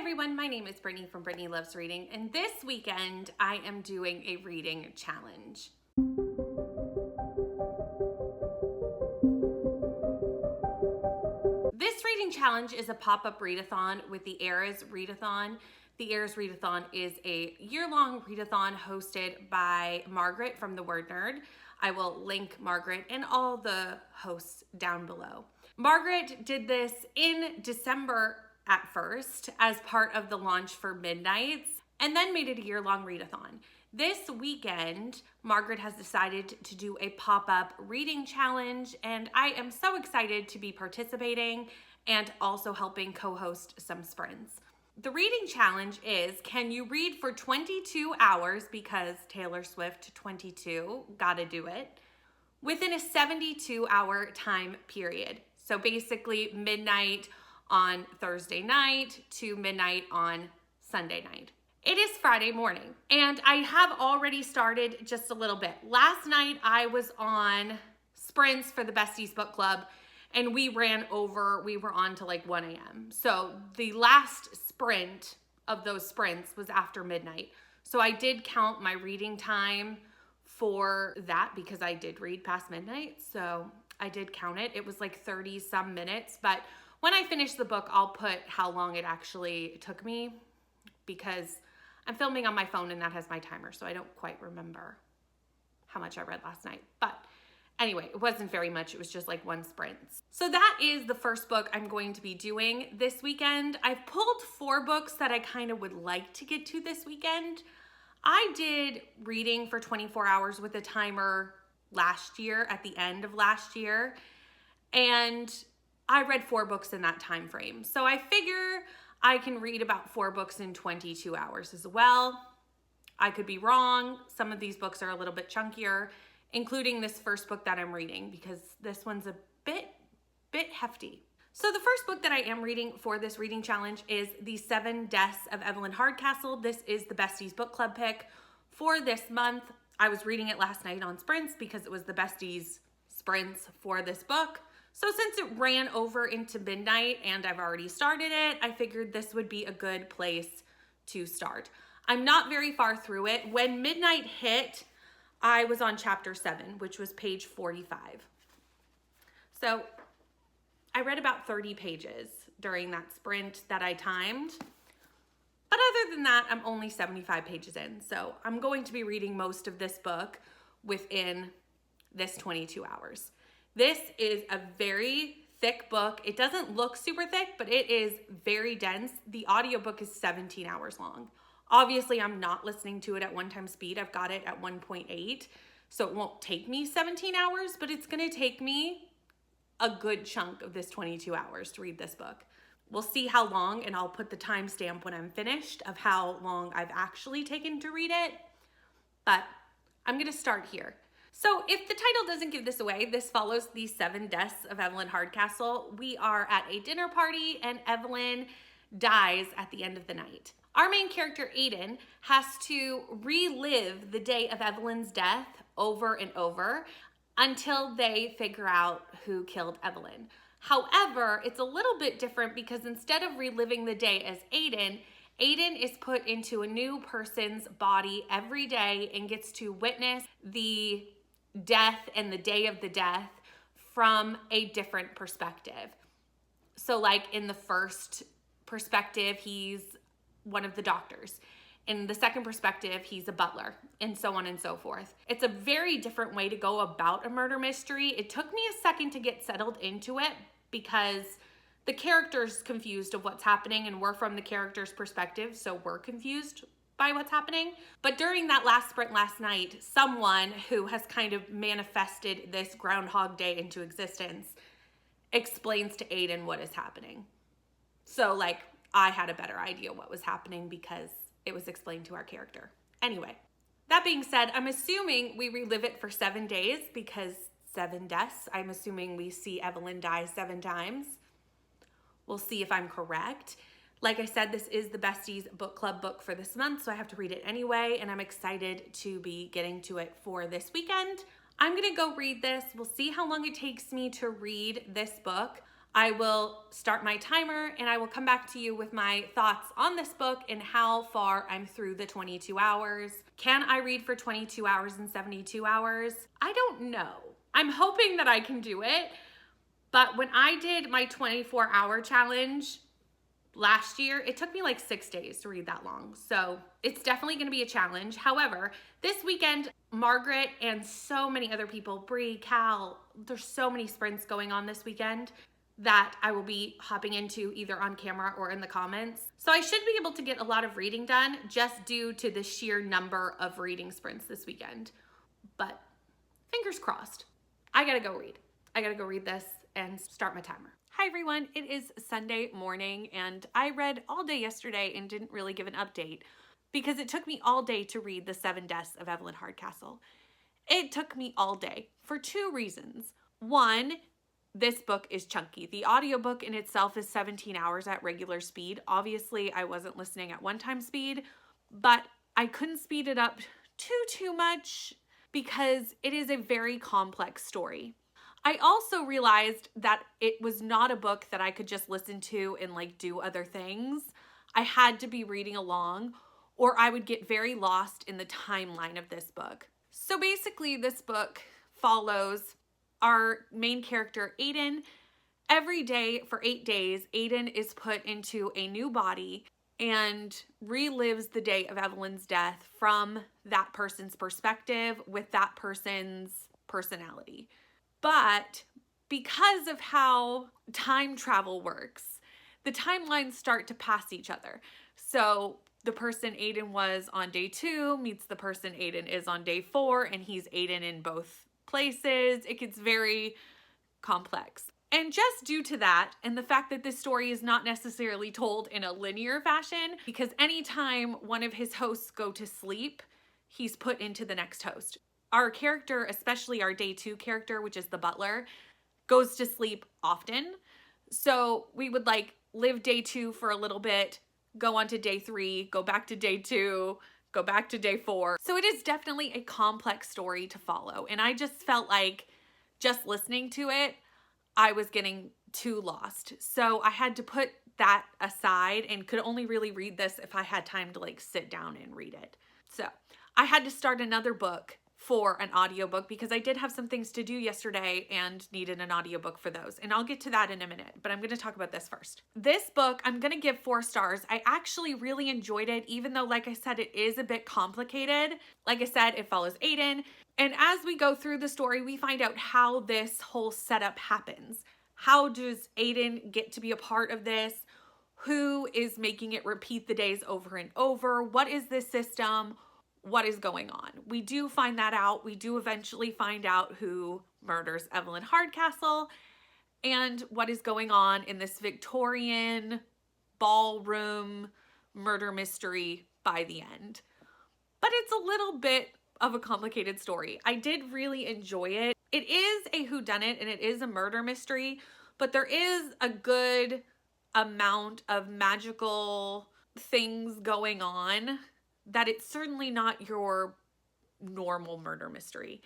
everyone, my name is Brittany from Brittany Loves Reading, and this weekend I am doing a reading challenge. This reading challenge is a pop-up readathon with the Era's Readathon. The Era's Readathon is a year-long readathon hosted by Margaret from The Word Nerd. I will link Margaret and all the hosts down below. Margaret did this in December at first as part of the launch for Midnights, and then made it a year-long readathon. This weekend, Margaret has decided to do a pop-up reading challenge, and I am so excited to be participating and also helping co-host some sprints. The reading challenge is, can you read for 22 hours, because Taylor Swift 22, gotta do it, within a 72-hour time period. So basically midnight on Thursday night to midnight on Sunday night. It is Friday morning, and I have already started just a little bit. Last night I was on sprints for the Besties Book Club, and we ran over, we were on to like 1 a.m. So the last sprint of those sprints was after midnight. So I did count my reading time for that because I did read past midnight. So I did count it. It was like 30 some minutes, but when I finish the book, I'll put how long it actually took me, because I'm filming on my phone and that has my timer, so I don't quite remember how much I read last night. But anyway, it wasn't very much. It was just like one sprint. So that is the first book I'm going to be doing this weekend. I've pulled 4 books that I kind of would like to get to this weekend. I did reading for 24 hours with a timer last year, at the end of last year, and I read 4 books in that time frame. So I figure I can read about 4 books in 22 hours as well. I could be wrong. Some of these books are a little bit chunkier, including this first book that I'm reading, because this one's a bit hefty. So the first book that I am reading for this reading challenge is The 7 Deaths of Evelyn Hardcastle. This is the Besties Book Club pick for this month. I was reading it last night on sprints because it was the Besties sprints for this book. So since it ran over into midnight and I've already started it, I figured this would be a good place to start. I'm not very far through it. When midnight hit, I was on chapter 7, which was page 45. So I read about 30 pages during that sprint that I timed. But other than that, I'm only 75 pages in. So I'm going to be reading most of this book within this 22 hours. This is a very thick book. It doesn't look super thick, but it is very dense. The audiobook is 17 hours long. Obviously, I'm not listening to it at 1x speed. I've got it at 1.8, so it won't take me 17 hours, but it's gonna take me a good chunk of this 22 hours to read this book. We'll see how long, and I'll put the timestamp when I'm finished of how long I've actually taken to read it, but I'm gonna start here. So if the title doesn't give this away, this follows the 7 deaths of Evelyn Hardcastle. We are at a dinner party and Evelyn dies at the end of the night. Our main character, Aiden, has to relive the day of Evelyn's death over and over until they figure out who killed Evelyn. However, it's a little bit different because instead of reliving the day as Aiden is put into a new person's body every day and gets to witness the death and the day of the death from a different perspective. So like in the first perspective, he's one of the doctors. In the second perspective, he's a butler, and so on and so forth. It's a very different way to go about a murder mystery. It took me a second to get settled into it because the character's confused of what's happening, and we're from the character's perspective, so we're confused by what's happening. But during that last sprint last night, someone who has kind of manifested this Groundhog Day into existence explains to Aiden what is happening. So like, I had a better idea what was happening because it was explained to our character. Anyway, that being said, I'm assuming we relive it for 7 days because 7 deaths. I'm assuming we see Evelyn die 7 times. We'll see if I'm correct. Like I said, this is the Besties Book Club book for this month, so I have to read it anyway, and I'm excited to be getting to it for this weekend. I'm gonna go read this. We'll see how long it takes me to read this book. I will start my timer and I will come back to you with my thoughts on this book and how far I'm through the 22 hours. Can I read for 22 hours in 72 hours? I don't know. I'm hoping that I can do it, but when I did my 24-hour challenge last year, it took me like 6 days to read that long. So it's definitely going to be a challenge. However, this weekend, Margaret and so many other people, Bree, Cal, there's so many sprints going on this weekend that I will be hopping into either on camera or in the comments. So I should be able to get a lot of reading done just due to the sheer number of reading sprints this weekend. But fingers crossed. I gotta go read. I gotta go read this and start my timer. Hi everyone, it is Sunday morning and I read all day yesterday and didn't really give an update because it took me all day to read The 7 Deaths of Evelyn Hardcastle. It took me all day for 2 reasons. One, this book is chunky. The audiobook in itself is 17 hours at regular speed. Obviously, I wasn't listening at one-time speed, but I couldn't speed it up too much because it is a very complex story. I also realized that it was not a book that I could just listen to and like do other things. I had to be reading along or I would get very lost in the timeline of this book. So basically this book follows our main character, Aiden. Every day for 8 days, Aiden is put into a new body and relives the day of Evelyn's death from that person's perspective with that person's personality. But because of how time travel works, the timelines start to pass each other. So the person Aiden was on day 2 meets the person Aiden is on day 4, and he's Aiden in both places. It gets very complex. And just due to that, and the fact that this story is not necessarily told in a linear fashion, because anytime one of his hosts go to sleep, he's put into the next host. Our character, especially our day 2 character, which is the butler, goes to sleep often. So we would like live day 2 for a little bit, go on to day 3, go back to day 2, go back to day 4. So it is definitely a complex story to follow. And I just felt like just listening to it, I was getting too lost. So I had to put that aside and could only really read this if I had time to like sit down and read it. So I had to start another book for an audiobook because I did have some things to do yesterday and needed an audiobook for those. And I'll get to that in a minute, but I'm going to talk about this first. This book, I'm going to give 4 stars. I actually really enjoyed it, even though, like I said, it is a bit complicated. Like I said, it follows Aiden. And as we go through the story, we find out how this whole setup happens. How does Aiden get to be a part of this? Who is making it repeat the days over and over? What is this system? What is going on? We do find that out. We do eventually find out who murders Evelyn Hardcastle and what is going on in this Victorian ballroom murder mystery by the end. But it's a little bit of a complicated story. I did really enjoy it. It is a whodunit and it is a murder mystery, but there is a good amount of magical things going on that it's certainly not your normal murder mystery.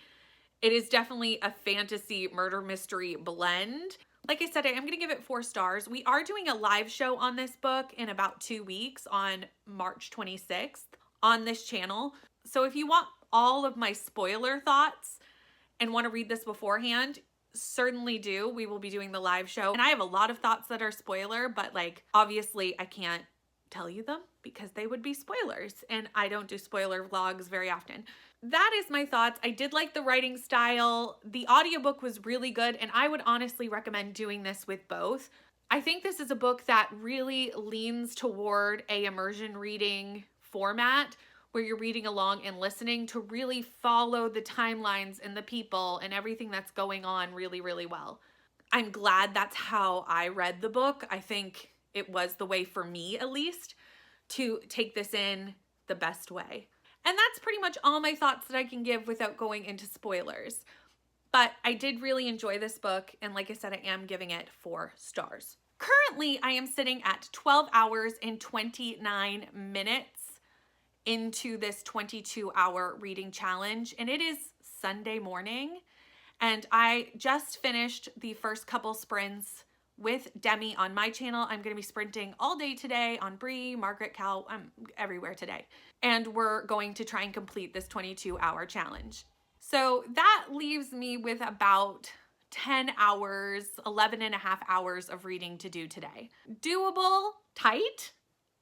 It is definitely a fantasy murder mystery blend. Like I said, I am going to give it 4 stars. We are doing a live show on this book in about 2 weeks on March 26th on this channel. So if you want all of my spoiler thoughts and want to read this beforehand, certainly do. We will be doing the live show. And I have a lot of thoughts that are spoiler, but like obviously I can't tell you them because they would be spoilers and I don't do spoiler vlogs very often. That is my thoughts. I did like the writing style. The audiobook was really good and I would honestly recommend doing this with both. I think this is a book that really leans toward a immersion reading format where you're reading along and listening to really follow the timelines and the people and everything that's going on really, really well. I'm glad that's how I read the book. I think it was the way for me, at least, to take this in the best way. And that's pretty much all my thoughts that I can give without going into spoilers. But I did really enjoy this book, and like I said, I am giving it 4 stars. Currently, I am sitting at 12 hours and 29 minutes into this 22-hour reading challenge, and it is Sunday morning, and I just finished the first couple sprints with Demi on my channel. I'm going to be sprinting all day today on Bree, Margaret, Cal. I'm everywhere today. And we're going to try and complete this 22-hour challenge. So that leaves me with about 10 hours, 11 and a half hours of reading to do today. Doable, tight,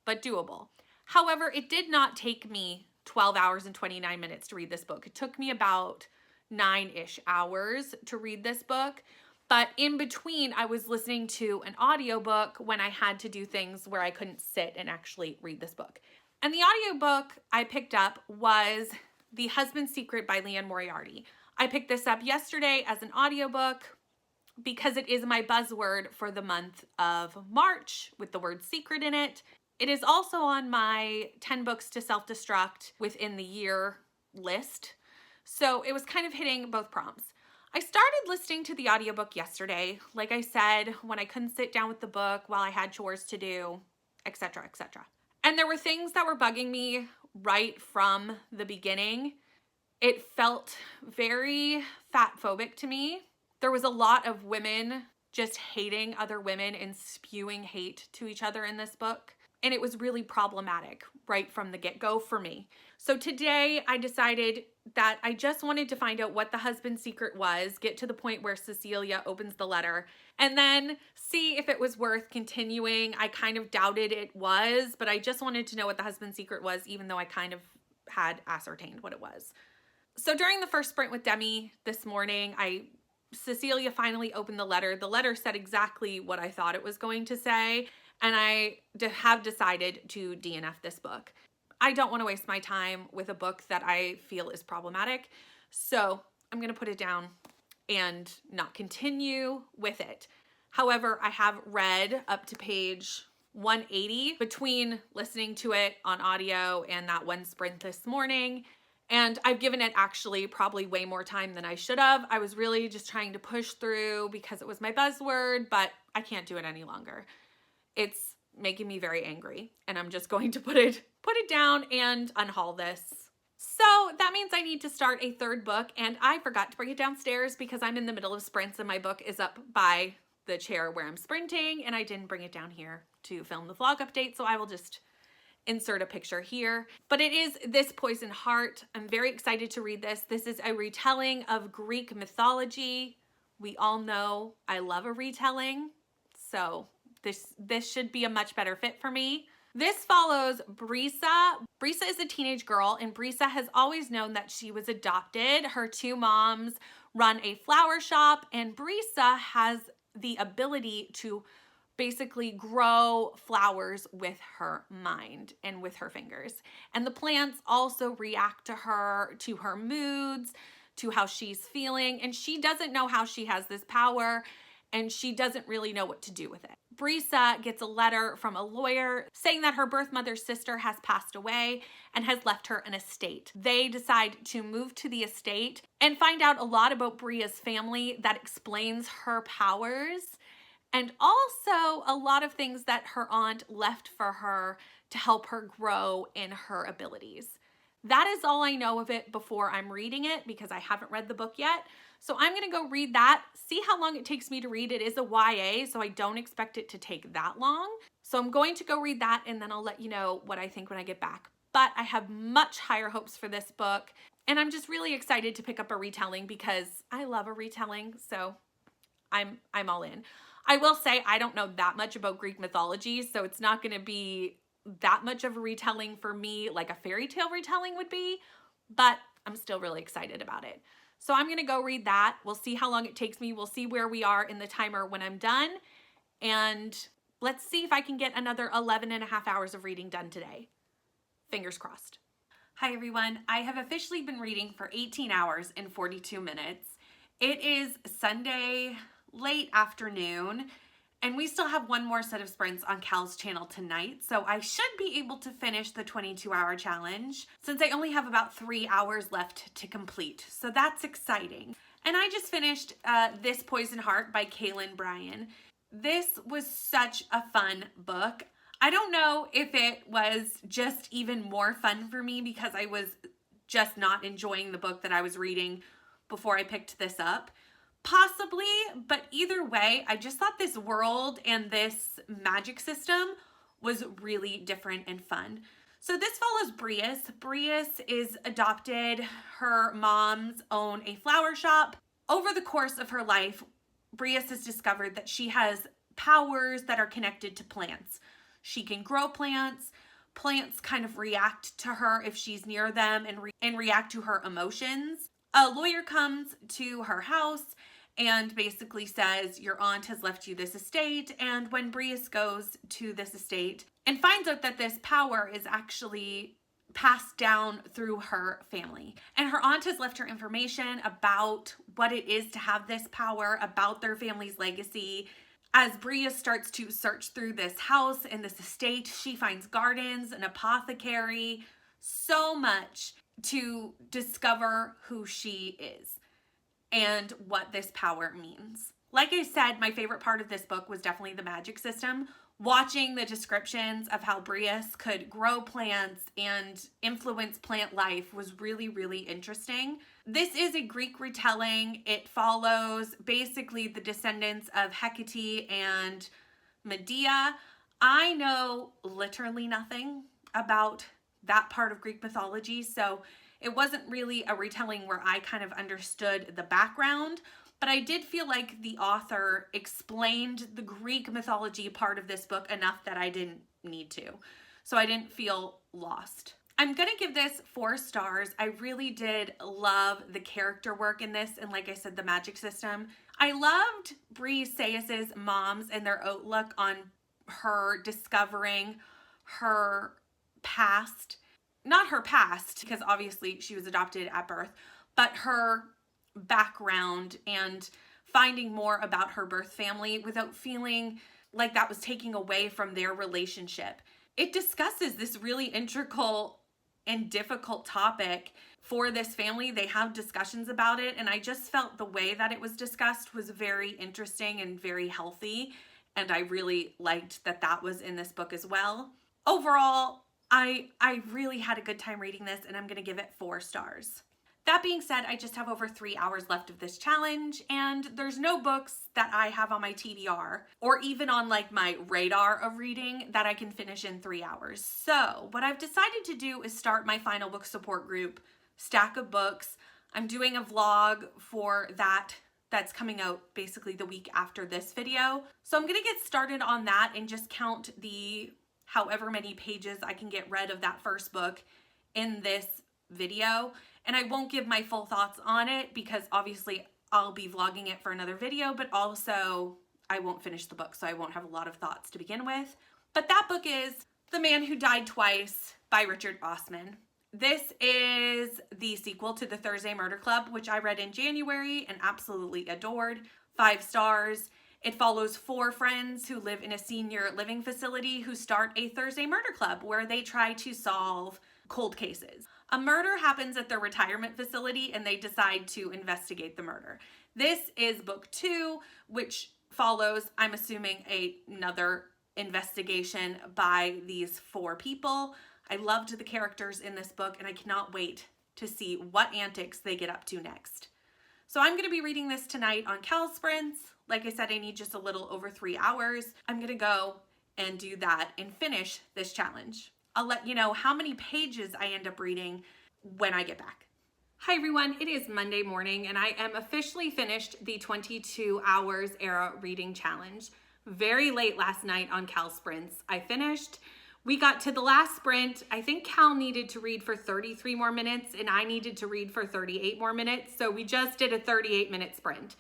but doable. However, it did not take me 12 hours and 29 minutes to read this book. It took me about 9-ish hours to read this book. But in between, I was listening to an audiobook when I had to do things where I couldn't sit and actually read this book. And the audiobook I picked up was The Husband's Secret by Leanne Moriarty. I picked this up yesterday as an audiobook because it is my buzzword for the month of March with the word secret in it. It is also on my 10 books to self-destruct within the year list. So it was kind of hitting both prompts. I started listening to the audiobook yesterday, like I said, when I couldn't sit down with the book while I had chores to do, etc., etc. And there were things that were bugging me right from the beginning. It felt very fat-phobic to me. There was a lot of women just hating other women and spewing hate to each other in this book. And it was really problematic right from the get-go for me. So today I decided that I just wanted to find out what the husband's secret was, get to the point where Cecilia opens the letter, and then see if it was worth continuing. I kind of doubted it was, but I just wanted to know what the husband's secret was, even though I kind of had ascertained what it was. So during the first sprint with Demi this morning, Cecilia finally opened the letter. The letter said exactly what I thought it was going to say, and I have decided to DNF this book. I don't want to waste my time with a book that I feel is problematic, so I'm going to put it down and not continue with it. However, I have read up to page 180 between listening to it on audio and that one sprint this morning. And I've given it actually probably way more time than I should have. I was really just trying to push through because it was my buzzword, but I can't do it any longer. It's making me very angry, and I'm just going to put it down and unhaul this. So that means I need to start a third book, and I forgot to bring it downstairs because I'm in the middle of sprints and my book is up by the chair where I'm sprinting, and I didn't bring it down here to film the vlog update, so I will just insert a picture here. But it is This Poisoned Heart. I'm very excited to read this. This is a retelling of Greek mythology. We all know I love a retelling, so this should be a much better fit for me. This follows Brisa. Brisa is a teenage girl, and Brisa has always known that she was adopted. Her two moms run a flower shop, and Brisa has the ability to basically grow flowers with her mind and with her fingers. And the plants also react to her moods, to how she's feeling, and she doesn't know how she has this power, and she doesn't really know what to do with it. Brisa gets a letter from a lawyer saying that her birth mother's sister has passed away and has left her an estate. They decide to move to the estate and find out a lot about Bria's family that explains her powers, and also a lot of things that her aunt left for her to help her grow in her abilities. That is all I know of it before I'm reading it because I haven't read the book yet. So I'm going to go read that, see how long it takes me to read. It is a YA, so I don't expect it to take that long. So I'm going to go read that, and then I'll let you know what I think when I get back. But I have much higher hopes for this book, and I'm just really excited to pick up a retelling because I love a retelling, so I'm all in. I will say I don't know that much about Greek mythology, so it's not going to be that much of a retelling for me like a fairy tale retelling would be, but I'm still really excited about it. So I'm going to go read that. We'll see how long it takes me. We'll see where we are in the timer when I'm done. And let's see if I can get another 11 and a half hours of reading done today. Fingers crossed. Hi everyone. I have officially been reading for 18 hours and 42 minutes. It is Sunday late afternoon, and we still have one more set of sprints on Cal's channel tonight, so I should be able to finish the 22-hour challenge since I only have about 3 hours left to complete, so that's exciting. And I just finished This Poisoned Heart by Kaylin Bryan. This was such a fun book. I don't know if it was just even more fun for me because I was just not enjoying the book that I was reading before I picked this up, Possibly, but either way, I just thought this world and this magic system was really different and fun. So this follows Brias. Brias is adopted. Her mom's own a flower shop. Over the course of her life, Brias has discovered that she has powers that are connected to plants. She can grow plants. Plants kind of react to her if she's near them and react to her emotions. A lawyer comes to her house and basically says, your aunt has left you this estate. And when Brias goes to this estate and finds out that this power is actually passed down through her family, and her aunt has left her information about what it is to have this power, about their family's legacy. As Brias starts to search through this house and this estate, she finds gardens, an apothecary, so much to discover who she is and what this power means. Like I said, my favorite part of this book was definitely the magic system. Watching the descriptions of how Brias could grow plants and influence plant life was really, really interesting. This is a Greek retelling. It follows basically the descendants of Hecate and Medea. I know literally nothing about that part of Greek mythology, so it wasn't really a retelling where I kind of understood the background, but I did feel like the author explained the Greek mythology part of this book enough that I didn't need to. So I didn't feel lost. I'm gonna give this 4 stars. I really did love the character work in this, and like I said, the magic system. I loved Bree Sayas's moms and their outlook on her discovering her past. Not her past, because obviously she was adopted at birth, but her background and finding more about her birth family without feeling like that was taking away from their relationship. It discusses this really integral and difficult topic for this family. They have discussions about it, and I just felt the way that it was discussed was very interesting and very healthy, and I really liked that that was in this book as well. Overall, I really had a good time reading this, and I'm going to give it 4 stars. That being said, I just have over 3 hours left of this challenge, and there's no books that I have on my TBR or even on like my radar of reading that I can finish in 3 hours. So what I've decided to do is start my final book support group, Stack of Books. I'm doing a vlog for that that's coming out basically the week after this video. So I'm going to get started on that and just count the however many pages I can get rid of that first book in this video. And I won't give my full thoughts on it because obviously I'll be vlogging it for another video, but also I won't finish the book, so I won't have a lot of thoughts to begin with. But that book is The Man Who Died Twice by Richard Osman. This is the sequel to The Thursday Murder Club, which I read in January and absolutely adored. 5 stars. It follows 4 friends who live in a senior living facility who start a Thursday murder club where they try to solve cold cases. A murder happens at their retirement facility and they decide to investigate the murder. This is book 2, which follows, I'm assuming, another investigation by these 4 people. I loved the characters in this book and I cannot wait to see what antics they get up to next. So I'm going to be reading this tonight on Cal Sprints. Like I said, I need just a little over 3 hours. I'm going to go and do that and finish this challenge. I'll let you know how many pages I end up reading when I get back. Hi everyone, it is Monday morning and I am officially finished the 22 hours era reading challenge. Very late last night on Cal Sprints, I finished. We got to the last sprint. I think Cal needed to read for 33 more minutes and I needed to read for 38 more minutes. So we just did a 38-minute sprint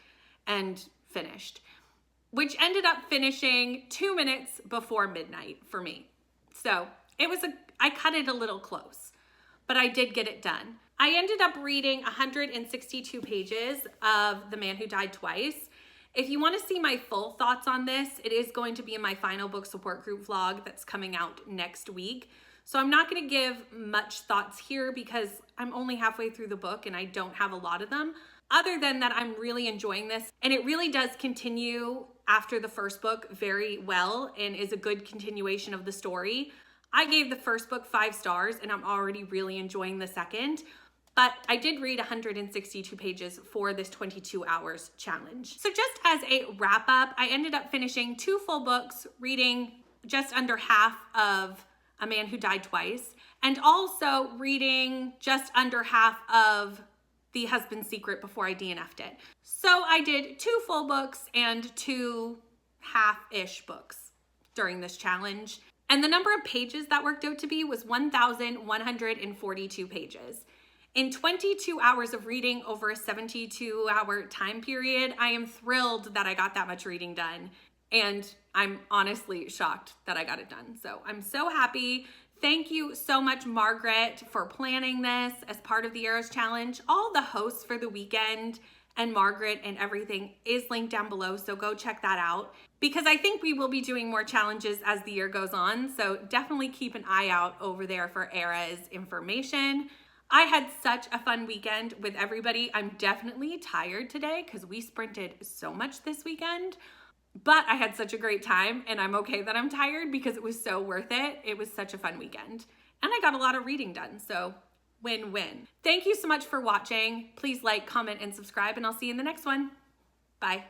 and finished, which ended up finishing 2 minutes before midnight for me. So I cut it a little close, but I did get it done. I ended up reading 162 pages of The Man Who Died Twice. If you want to see my full thoughts on this, it is going to be in my final book support group vlog that's coming out next week. So I'm not going to give much thoughts here because I'm only halfway through the book and I don't have a lot of them. Other than that, I'm really enjoying this, and it really does continue after the first book very well and is a good continuation of the story. I gave the first book 5 stars and I'm already really enjoying the second, but I did read 162 pages for this 22 hours challenge. So just as a wrap up, I ended up finishing 2 full books, reading just under half of A Man Who Died Twice, and also reading just under half of The Husband's Secret before I DNF'd it. So I did 2 full books and 2 half-ish books during this challenge. And the number of pages that worked out to be was 1,142 pages. In 22 hours of reading over a 72-hour time period, I am thrilled that I got that much reading done. And I'm honestly shocked that I got it done. So I'm so happy. Thank you so much, Margaret, for planning this as part of the Arrows Challenge. All the hosts for the weekend and Margaret and everything is linked down below, so go check that out. Because I think we will be doing more challenges as the year goes on, so definitely keep an eye out over there for Ara's information. I had such a fun weekend with everybody. I'm definitely tired today because we sprinted so much this weekend. But I had such a great time, and I'm okay that I'm tired because it was so worth it. It was such a fun weekend. And I got a lot of reading done, so win-win. Thank you so much for watching. Please like, comment, and subscribe, and I'll see you in the next one. Bye.